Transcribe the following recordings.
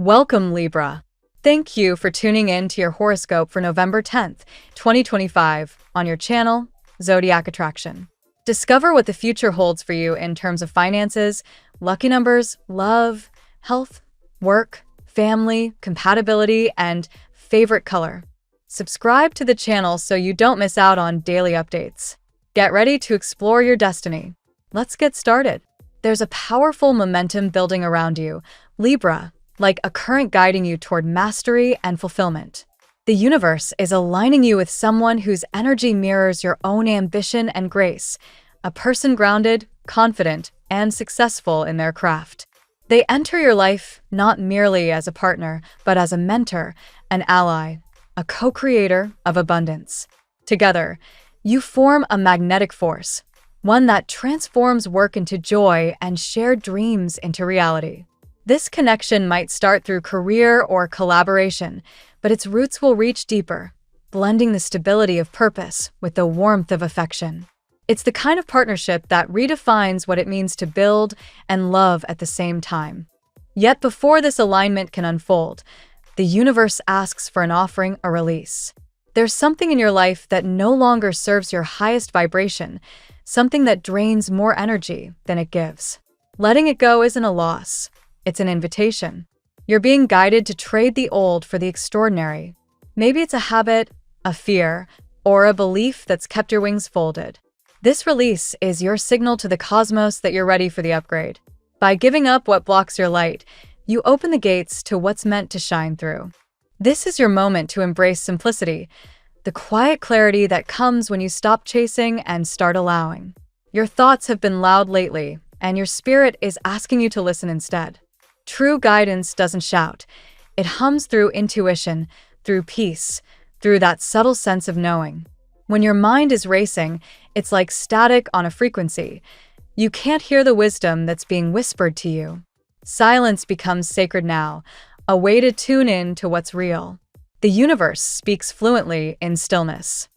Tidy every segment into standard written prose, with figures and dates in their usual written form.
Welcome, Libra. Thank you for tuning in to your horoscope for November 10th, 2025, on your channel, Zodiac Attraction. Discover what the future holds for you in terms of finances, lucky numbers, love, health, work, family, compatibility, and favorite color. Subscribe to the channel so you don't miss out on daily updates. Get ready to explore your destiny. Let's get started. There's a powerful momentum building around you, Libra, like a current guiding you toward mastery and fulfillment. The universe is aligning you with someone whose energy mirrors your own ambition and grace, a person grounded, confident, and successful in their craft. They enter your life not merely as a partner, but as a mentor, an ally, a co-creator of abundance. Together, you form a magnetic force, one that transforms work into joy and shared dreams into reality. This connection might start through career or collaboration, but its roots will reach deeper, blending the stability of purpose with the warmth of affection. It's the kind of partnership that redefines what it means to build and love at the same time. Yet before this alignment can unfold, the universe asks for an offering, a release. There's something in your life that no longer serves your highest vibration, something that drains more energy than it gives. Letting it go isn't a loss. It's an invitation. You're being guided to trade the old for the extraordinary. Maybe it's a habit, a fear, or a belief that's kept your wings folded. This release is your signal to the cosmos that you're ready for the upgrade. By giving up what blocks your light, you open the gates to what's meant to shine through. This is your moment to embrace simplicity, the quiet clarity that comes when you stop chasing and start allowing. Your thoughts have been loud lately, and your spirit is asking you to listen instead. True guidance doesn't shout. It hums through intuition, through peace, through that subtle sense of knowing. When your mind is racing, it's like static on a frequency. You can't hear the wisdom that's being whispered to you. Silence becomes sacred now, a way to tune in to what's real. The universe speaks fluently in stillness.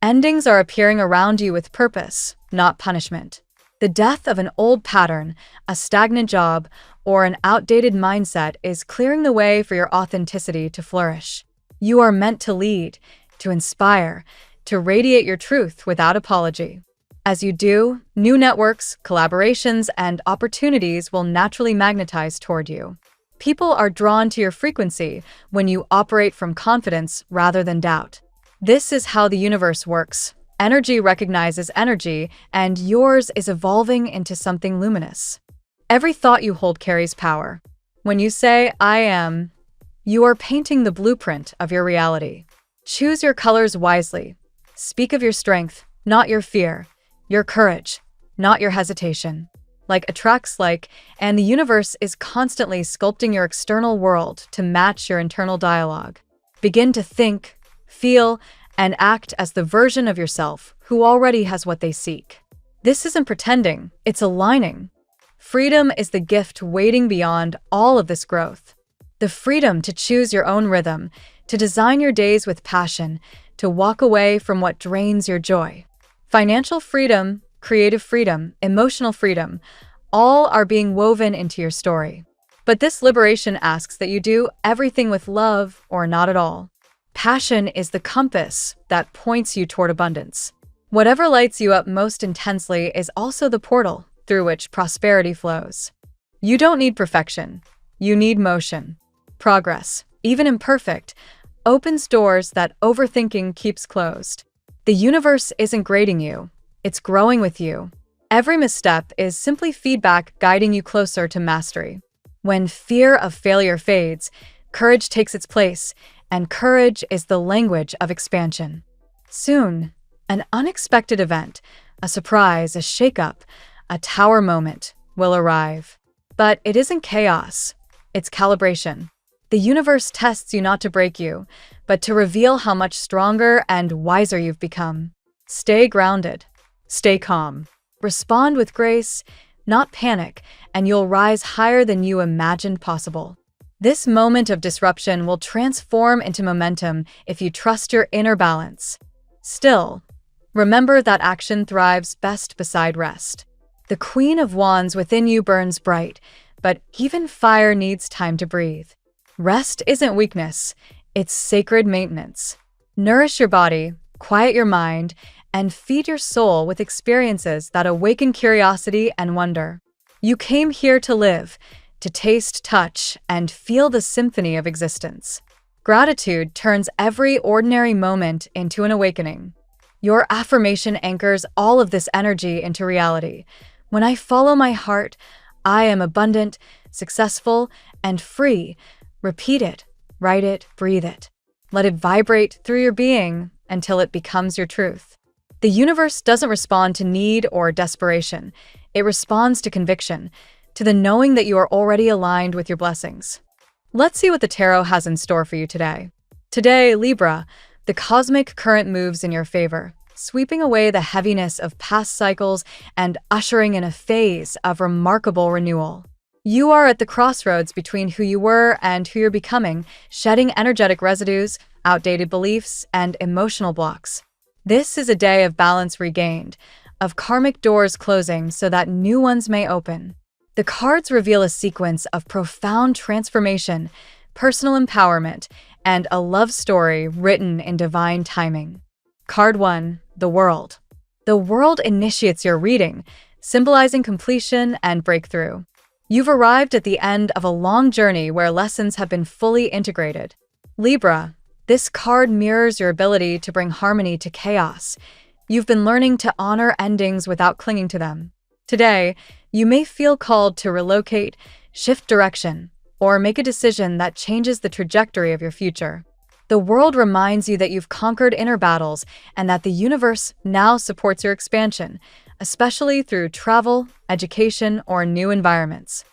Endings are appearing around you with purpose, not punishment. The death of an old pattern, a stagnant job, or an outdated mindset is clearing the way for your authenticity to flourish. You are meant to lead, to inspire, to radiate your truth without apology. As you do, new networks, collaborations, and opportunities will naturally magnetize toward you. People are drawn to your frequency when you operate from confidence rather than doubt. This is how the universe works. Energy recognizes energy, and yours is evolving into something luminous. Every thought you hold carries power. When you say, "I am," you are painting the blueprint of your reality. Choose your colors wisely. Speak of your strength, not your fear, your courage, not your hesitation. Like attracts like, and the universe is constantly sculpting your external world to match your internal dialogue. Begin to think, feel, and act as the version of yourself who already has what they seek. This isn't pretending, it's aligning. Freedom is the gift waiting beyond all of this growth. The freedom to choose your own rhythm, to design your days with passion, to walk away from what drains your joy. Financial freedom, creative freedom, emotional freedom, all are being woven into your story. But this liberation asks that you do everything with love or not at all. Passion is the compass that points you toward abundance. Whatever lights you up most intensely is also the portal through which prosperity flows. You don't need perfection. You need motion. Progress, even imperfect, opens doors that overthinking keeps closed. The universe isn't grading you. It's growing with you. Every misstep is simply feedback guiding you closer to mastery. When fear of failure fades, courage takes its place, and courage is the language of expansion. Soon, an unexpected event, a surprise, a shakeup, a tower moment will arrive. But it isn't chaos, it's calibration. The universe tests you not to break you, but to reveal how much stronger and wiser you've become. Stay grounded, stay calm, respond with grace, not panic, and you'll rise higher than you imagined possible. This moment of disruption will transform into momentum if you trust your inner balance. Still, remember that action thrives best beside rest. The Queen of Wands within you burns bright, but even fire needs time to breathe. Rest isn't weakness, it's sacred maintenance. Nourish your body, quiet your mind, and feed your soul with experiences that awaken curiosity and wonder. You came here to live, to taste, touch, and feel the symphony of existence. Gratitude turns every ordinary moment into an awakening. Your affirmation anchors all of this energy into reality. When I follow my heart, I am abundant, successful, and free. Repeat it, write it, breathe it. Let it vibrate through your being until it becomes your truth. The universe doesn't respond to need or desperation. It responds to conviction, to the knowing that you are already aligned with your blessings. Let's see what the tarot has in store for you today. Today, Libra, the cosmic current moves in your favor, sweeping away the heaviness of past cycles and ushering in a phase of remarkable renewal. You are at the crossroads between who you were and who you're becoming, shedding energetic residues, outdated beliefs, and emotional blocks. This is a day of balance regained, of karmic doors closing so that new ones may open. The cards reveal a sequence of profound transformation, personal empowerment, and a love story written in divine timing. Card 1, the World. The World initiates your reading, symbolizing completion and breakthrough. You've arrived at the end of a long journey where lessons have been fully integrated. Libra, this card mirrors your ability to bring harmony to chaos. You've been learning to honor endings without clinging to them. Today, you may feel called to relocate, shift direction, or make a decision that changes the trajectory of your future. The World reminds you that you've conquered inner battles and that the universe now supports your expansion, especially through travel, education, or new environments.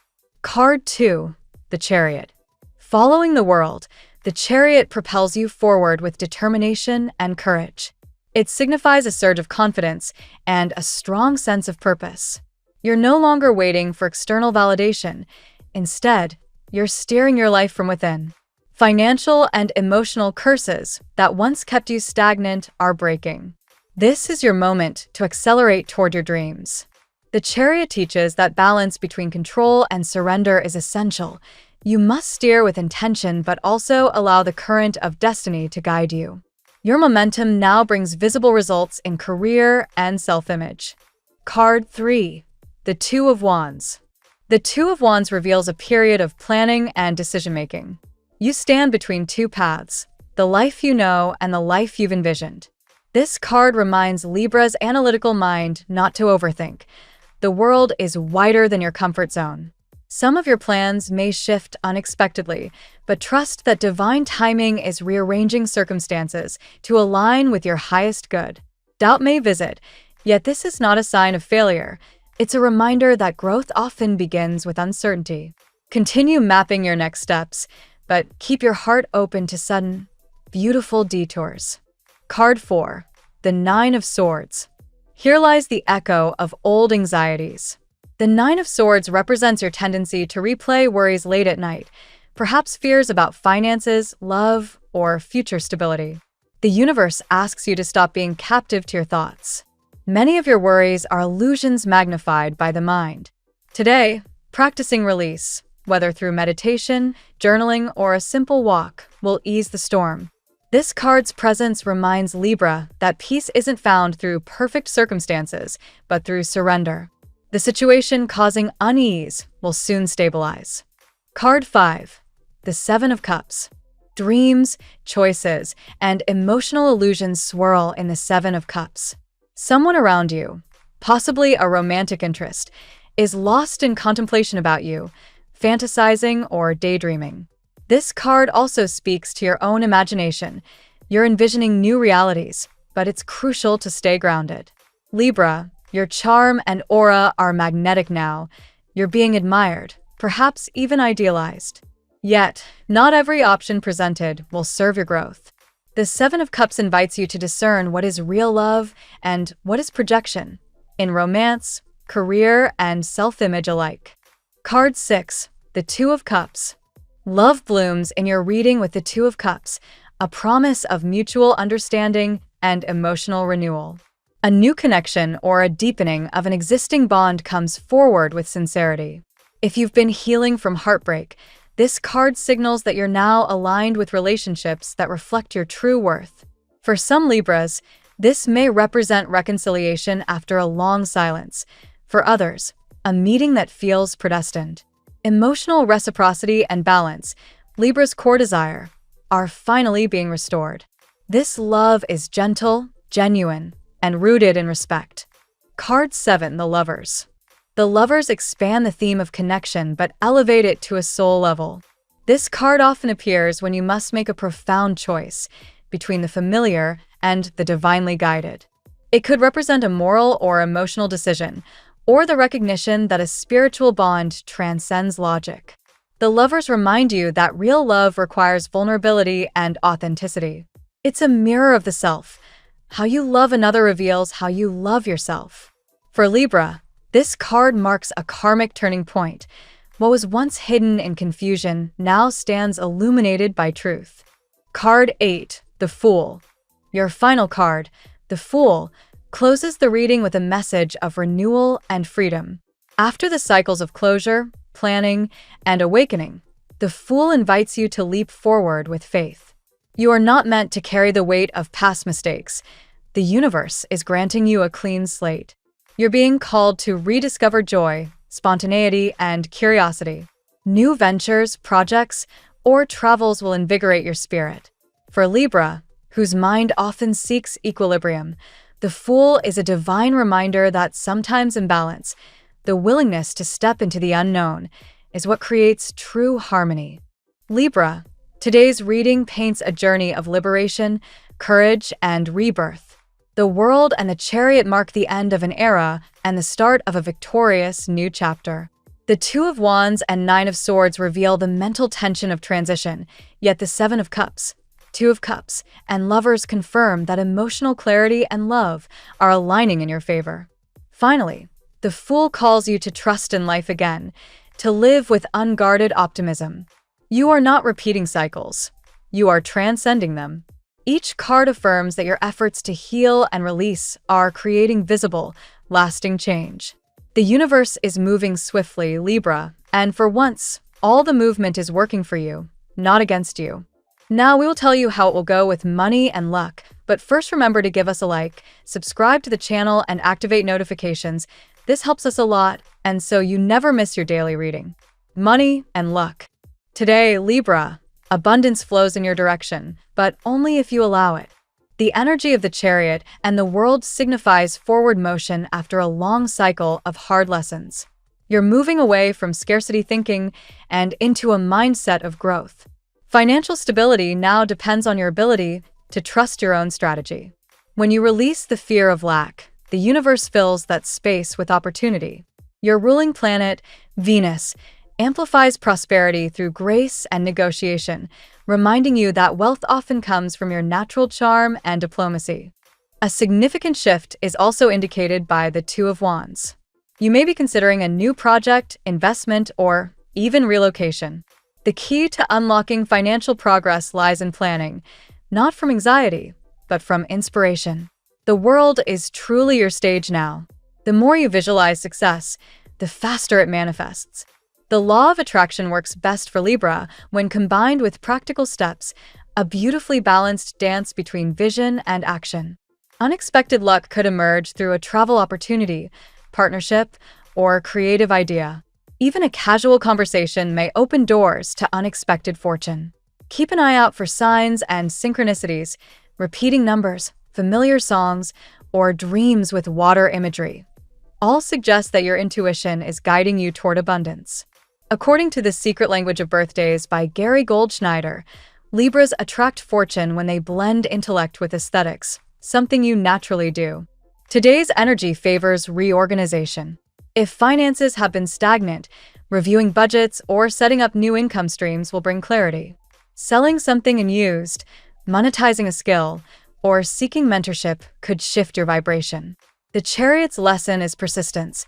Card 2, the Chariot. Following the World, the Chariot propels you forward with determination and courage. It signifies a surge of confidence and a strong sense of purpose. You're no longer waiting for external validation. Instead, you're steering your life from within. Financial and emotional curses that once kept you stagnant are breaking. This is your moment to accelerate toward your dreams. The Chariot teaches that balance between control and surrender is essential. You must steer with intention but also allow the current of destiny to guide you. Your momentum now brings visible results in career and self-image. Card 3, the Two of Wands. The Two of Wands reveals a period of planning and decision-making. You stand between two paths, the life you know and the life you've envisioned. This card reminds Libra's analytical mind not to overthink. The world is wider than your comfort zone. Some of your plans may shift unexpectedly, but trust that divine timing is rearranging circumstances to align with your highest good. Doubt may visit, yet this is not a sign of failure. It's a reminder that growth often begins with uncertainty. Continue mapping your next steps, but keep your heart open to sudden, beautiful detours. Card 4, the Nine of Swords. Here lies the echo of old anxieties. The Nine of Swords represents your tendency to replay worries late at night, perhaps fears about finances, love, or future stability. The universe asks you to stop being captive to your thoughts. Many of your worries are illusions magnified by the mind. Today, practicing release, whether through meditation, journaling, or a simple walk, will ease the storm. This card's presence reminds Libra that peace isn't found through perfect circumstances, but through surrender. The situation causing unease will soon stabilize. Card 5, the Seven of Cups. Dreams, choices, and emotional illusions swirl in the Seven of Cups. Someone around you, possibly a romantic interest, is lost in contemplation about you, fantasizing or daydreaming. This card also speaks to your own imagination. You're envisioning new realities, but it's crucial to stay grounded. Libra, your charm and aura are magnetic now. You're being admired, perhaps even idealized. Yet, not every option presented will serve your growth. The Seven of Cups invites you to discern what is real love and what is projection, in romance, career, and self-image alike. Card 6, the Two of Cups. Love blooms in your reading with the Two of Cups, a promise of mutual understanding and emotional renewal. A new connection or a deepening of an existing bond comes forward with sincerity. If you've been healing from heartbreak, This card signals that you're now aligned with relationships that reflect your true worth. For some Libras, this may represent reconciliation after a long silence. For others, a meeting that feels predestined. Emotional reciprocity and balance, Libra's core desire, are finally being restored. This love is gentle, genuine, and rooted in respect. Card 7, the Lovers. The Lovers expand the theme of connection but elevate it to a soul level. This card often appears when you must make a profound choice between the familiar and the divinely guided. It could represent a moral or emotional decision, or the recognition that a spiritual bond transcends logic. The Lovers remind you that real love requires vulnerability and authenticity. It's a mirror of the self. How you love another reveals how you love yourself. For Libra, this card marks a karmic turning point. What was once hidden in confusion now stands illuminated by truth. Card 8, the Fool. Your final card, the Fool, closes the reading with a message of renewal and freedom. After the cycles of closure, planning, and awakening, the Fool invites you to leap forward with faith. You are not meant to carry the weight of past mistakes. The universe is granting you a clean slate. You're being called to rediscover joy, spontaneity, and curiosity. New ventures, projects, or travels will invigorate your spirit. For Libra, whose mind often seeks equilibrium, the Fool is a divine reminder that sometimes imbalance, the willingness to step into the unknown, is what creates true harmony. Libra, today's reading paints a journey of liberation, courage, and rebirth. The World and the Chariot mark the end of an era and the start of a victorious new chapter. The Two of Wands and Nine of Swords reveal the mental tension of transition, yet the Seven of Cups, Two of Cups, and Lovers confirm that emotional clarity and love are aligning in your favor. Finally, the Fool calls you to trust in life again, to live with unguarded optimism. You are not repeating cycles. You are transcending them. Each card affirms that your efforts to heal and release are creating visible, lasting change. The universe is moving swiftly, Libra, and for once, all the movement is working for you, not against you. Now we will tell you how it will go with money and luck, but first remember to give us a like, subscribe to the channel, and activate notifications. This helps us a lot, and so you never miss your daily reading. Money and luck. Today, Libra, abundance flows in your direction, but only if you allow it. The energy of the Chariot and the World signifies forward motion after a long cycle of hard lessons. You're moving away from scarcity thinking and into a mindset of growth. Financial stability now depends on your ability to trust your own strategy. When you release the fear of lack, the universe fills that space with opportunity. Your ruling planet, Venus, amplifies prosperity through grace and negotiation, reminding you that wealth often comes from your natural charm and diplomacy. A significant shift is also indicated by the Two of Wands. You may be considering a new project, investment, or even relocation. The key to unlocking financial progress lies in planning, not from anxiety, but from inspiration. The world is truly your stage now. The more you visualize success, the faster it manifests. The law of attraction works best for Libra when combined with practical steps, a beautifully balanced dance between vision and action. Unexpected luck could emerge through a travel opportunity, partnership, or creative idea. Even a casual conversation may open doors to unexpected fortune. Keep an eye out for signs and synchronicities, repeating numbers, familiar songs, or dreams with water imagery. All suggest that your intuition is guiding you toward abundance. According to The Secret Language of Birthdays by Gary Goldschneider, Libras attract fortune when they blend intellect with aesthetics, something you naturally do. Today's energy favors reorganization. If finances have been stagnant, reviewing budgets or setting up new income streams will bring clarity. Selling something unused, monetizing a skill, or seeking mentorship could shift your vibration. The Chariot's lesson is persistence.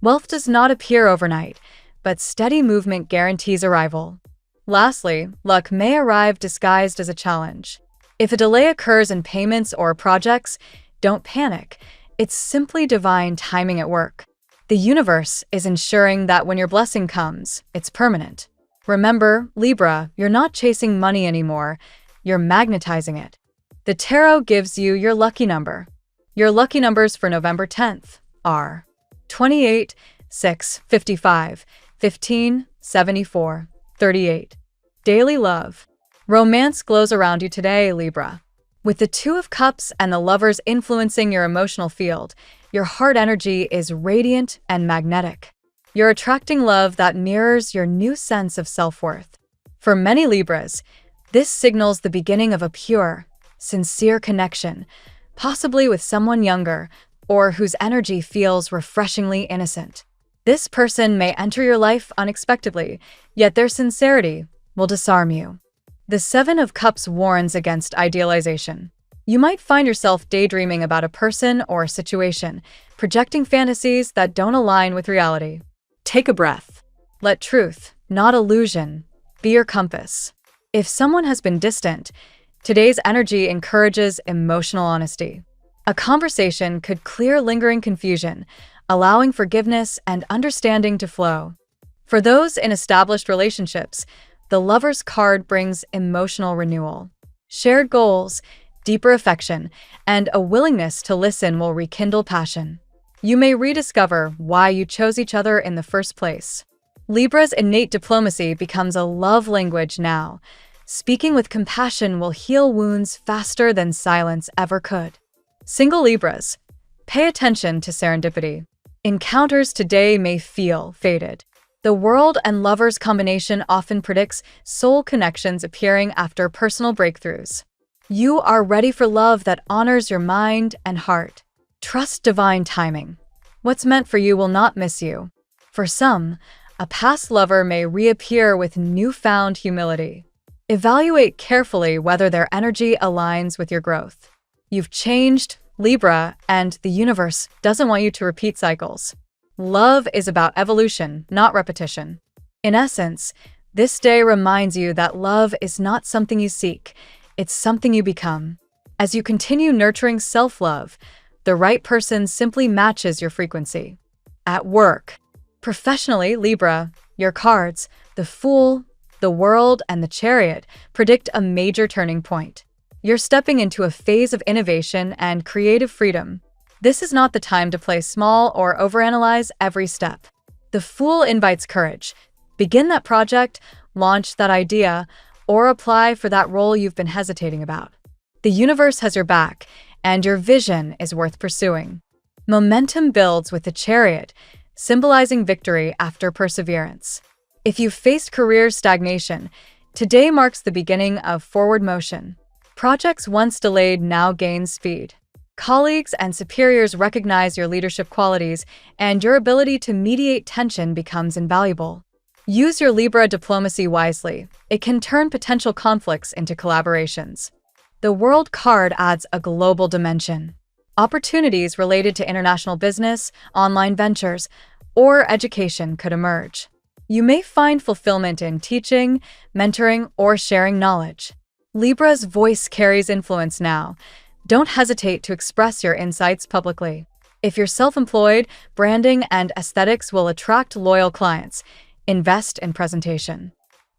Wealth does not appear overnight, but steady movement guarantees arrival. Lastly, luck may arrive disguised as a challenge. If a delay occurs in payments or projects, don't panic. It's simply divine timing at work. The universe is ensuring that when your blessing comes, it's permanent. Remember, Libra, you're not chasing money anymore, you're magnetizing it. The tarot gives you your lucky number. Your lucky numbers for November 10th are 28, 6, 55, 15, 74, 38. Daily love. Romance glows around you today, Libra. With the Two of Cups and the Lovers influencing your emotional field, your heart energy is radiant and magnetic. You're attracting love that mirrors your new sense of self-worth. For many Libras, this signals the beginning of a pure, sincere connection, possibly with someone younger or whose energy feels refreshingly innocent. This person may enter your life unexpectedly, yet their sincerity will disarm you. The Seven of Cups warns against idealization. You might find yourself daydreaming about a person or a situation, projecting fantasies that don't align with reality. Take a breath. Let truth, not illusion, be your compass. If someone has been distant, today's energy encourages emotional honesty. A conversation could clear lingering confusion, allowing forgiveness and understanding to flow. For those in established relationships, the Lover's card brings emotional renewal. Shared goals, deeper affection, and a willingness to listen will rekindle passion. You may rediscover why you chose each other in the first place. Libra's innate diplomacy becomes a love language now. Speaking with compassion will heal wounds faster than silence ever could. Single Libras, pay attention to serendipity. Encounters today may feel fated. The World and Lovers combination often predicts soul connections appearing after personal breakthroughs. You are ready for love that honors your mind and heart. Trust divine timing. What's meant for you will not miss you. For some, a past lover may reappear with newfound humility. Evaluate carefully whether their energy aligns with your growth. You've changed, Libra, and the universe doesn't want you to repeat cycles. Love is about evolution, not repetition. In essence, this day reminds you that love is not something you seek, it's something you become. As you continue nurturing self-love, the right person simply matches your frequency. At work. Professionally, Libra, your cards, the Fool, the World, and the Chariot predict a major turning point. You're stepping into a phase of innovation and creative freedom. This is not the time to play small or overanalyze every step. The Fool invites courage. Begin that project, launch that idea, or apply for that role you've been hesitating about. The universe has your back, and your vision is worth pursuing. Momentum builds with the Chariot, symbolizing victory after perseverance. If you've faced career stagnation, today marks the beginning of forward motion. Projects once delayed now gain speed. Colleagues and superiors recognize your leadership qualities, and your ability to mediate tension becomes invaluable. Use your Libra diplomacy wisely. It can turn potential conflicts into collaborations. The World card adds a global dimension. Opportunities related to international business, online ventures, or education could emerge. You may find fulfillment in teaching, mentoring, or sharing knowledge. Libra's voice carries influence now. Don't hesitate to express your insights publicly. If you're self-employed, branding and aesthetics will attract loyal clients. Invest in presentation.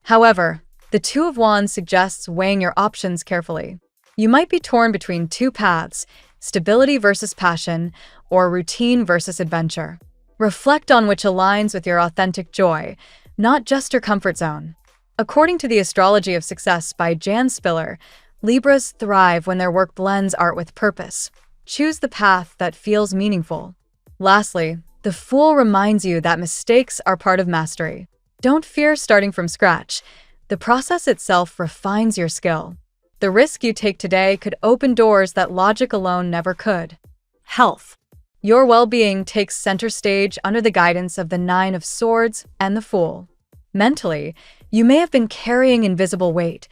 However, the Two of Wands suggests weighing your options carefully. You might be torn between two paths, stability versus passion, or routine versus adventure. Reflect on which aligns with your authentic joy, not just your comfort zone. According to the Astrology of Success by Jan Spiller, Libras thrive when their work blends art with purpose. Choose the path that feels meaningful. Lastly, the Fool reminds you that mistakes are part of mastery. Don't fear starting from scratch. The process itself refines your skill. The risk you take today could open doors that logic alone never could. Health. Your well-being takes center stage under the guidance of the Nine of Swords and the Fool. Mentally, you may have been carrying invisible weight,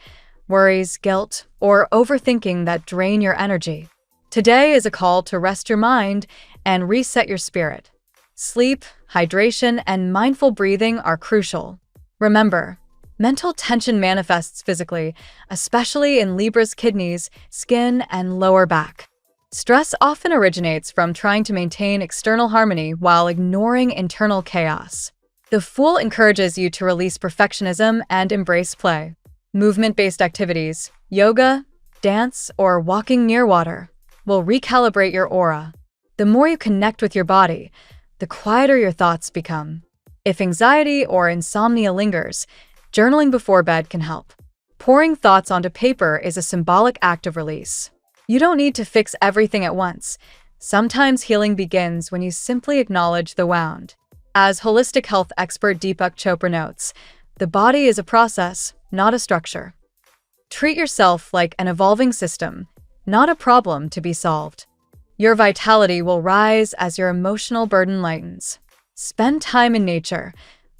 worries, guilt, or overthinking that drain your energy. Today is a call to rest your mind and reset your spirit. Sleep, hydration, and mindful breathing are crucial. Remember, mental tension manifests physically, especially in Libra's kidneys, skin, and lower back. Stress often originates from trying to maintain external harmony while ignoring internal chaos. The Fool encourages you to release perfectionism and embrace play. Movement-based activities, yoga, dance, or walking near water, will recalibrate your aura. The more you connect with your body, the quieter your thoughts become. If anxiety or insomnia lingers, journaling before bed can help. Pouring thoughts onto paper is a symbolic act of release. You don't need to fix everything at once. Sometimes healing begins when you simply acknowledge the wound. As holistic health expert Deepak Chopra notes, the body is a process, not a structure. Treat yourself like an evolving system, not a problem to be solved. Your vitality will rise as your emotional burden lightens. Spend time in nature.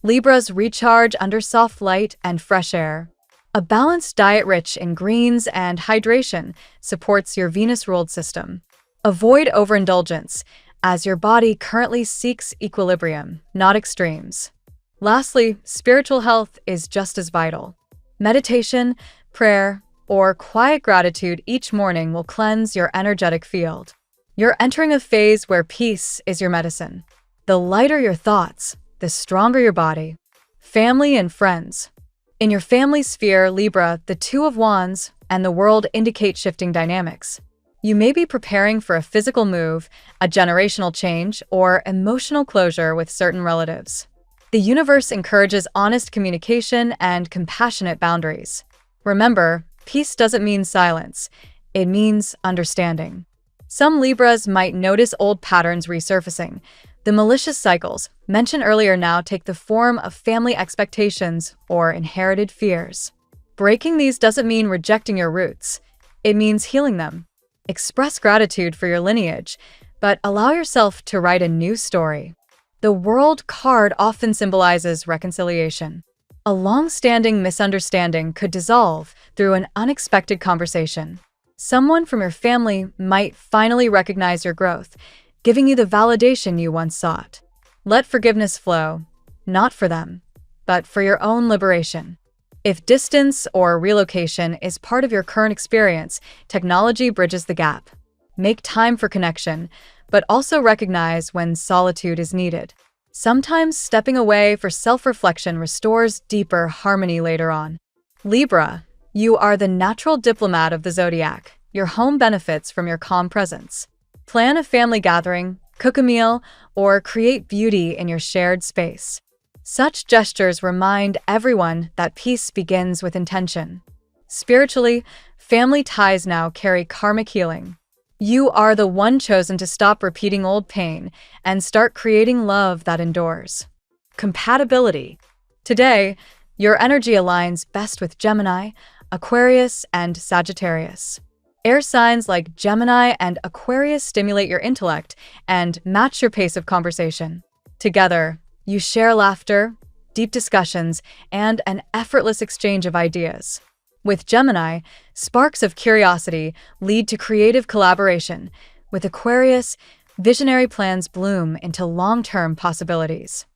Libras recharge under soft light and fresh air. A balanced diet rich in greens and hydration supports your Venus-ruled system. Avoid overindulgence, as your body currently seeks equilibrium, not extremes. Lastly, spiritual health is just as vital. Meditation, prayer, or quiet gratitude each morning will cleanse your energetic field. You're entering a phase where peace is your medicine. The lighter your thoughts, the stronger your body. Family and friends. In your family sphere, Libra, the Two of Wands and the World indicate shifting dynamics. You may be preparing for a physical move, a generational change, or emotional closure with certain relatives. The universe encourages honest communication and compassionate boundaries. Remember, peace doesn't mean silence. It means understanding. Some Libras might notice old patterns resurfacing. The malicious cycles, mentioned earlier, now take the form of family expectations or inherited fears. Breaking these doesn't mean rejecting your roots. It means healing them. Express gratitude for your lineage, but allow yourself to write a new story. The World card often symbolizes reconciliation. A long-standing misunderstanding could dissolve through an unexpected conversation. Someone from your family might finally recognize your growth, giving you the validation you once sought. Let forgiveness flow, not for them, but for your own liberation. If distance or relocation is part of your current experience, technology bridges the gap. Make time for connection, but also recognize when solitude is needed. Sometimes stepping away for self-reflection restores deeper harmony later on. Libra, you are the natural diplomat of the Zodiac. Your home benefits from your calm presence. Plan a family gathering, cook a meal, or create beauty in your shared space. Such gestures remind everyone that peace begins with intention. Spiritually, family ties now carry karmic healing. You are the one chosen to stop repeating old pain and start creating love that endures. Compatibility. Today, your energy aligns best with Gemini, Aquarius, and Sagittarius. Air signs like Gemini and Aquarius stimulate your intellect and match your pace of conversation. Together, you share laughter, deep discussions, and an effortless exchange of ideas. With Gemini, sparks of curiosity lead to creative collaboration. With Aquarius, visionary plans bloom into long-term possibilities.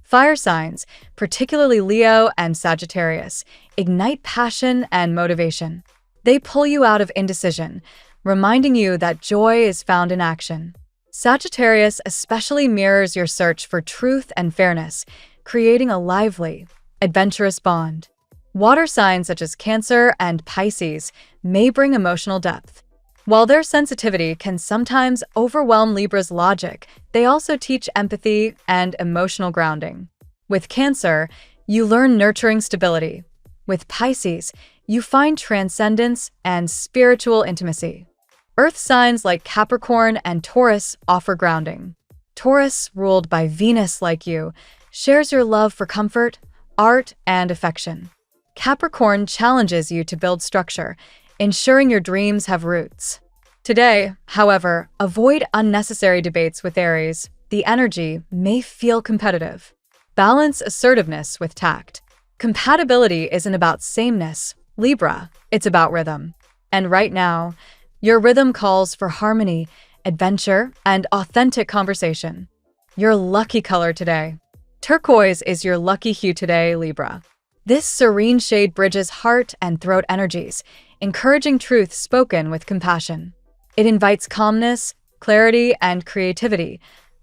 Fire signs, particularly Leo and Sagittarius, ignite passion and motivation. They pull you out of indecision, reminding you that joy is found in action. Sagittarius especially mirrors your search for truth and fairness, creating a lively, adventurous bond. Water signs such as Cancer and Pisces may bring emotional depth. While their sensitivity can sometimes overwhelm Libra's logic, they also teach empathy and emotional grounding. With Cancer, you learn nurturing stability. With Pisces, you find transcendence and spiritual intimacy. Earth signs like Capricorn and Taurus offer grounding. Taurus, ruled by Venus like you, shares your love for comfort, art, and affection. Capricorn challenges you to build structure, ensuring your dreams have roots. Today, however, avoid unnecessary debates with Aries. The energy may feel competitive. Balance assertiveness with tact. Compatibility isn't about sameness, Libra, it's about rhythm. And right now, your rhythm calls for harmony, adventure, and authentic conversation. Your lucky color today. Turquoise is your lucky hue today, Libra. This serene shade bridges heart and throat energies, encouraging truth spoken with compassion. It invites calmness, clarity, and creativity,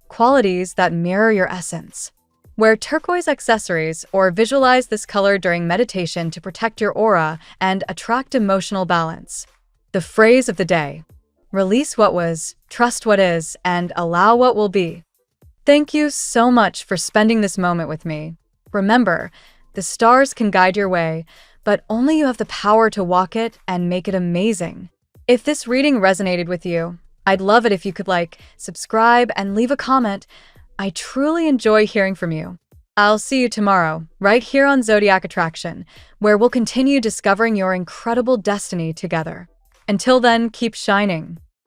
qualities that mirror your essence. Wear turquoise accessories or visualize this color during meditation to protect your aura and attract emotional balance. The phrase of the day: release what was, trust what is, and allow what will be. Thank you so much for spending this moment with me. Remember, the stars can guide your way, but only you have the power to walk it and make it amazing. If this reading resonated with you, I'd love it if you could subscribe, and leave a comment. I truly enjoy hearing from you. I'll see you tomorrow, right here on Zodiac Attraction, where we'll continue discovering your incredible destiny together. Until then, keep shining.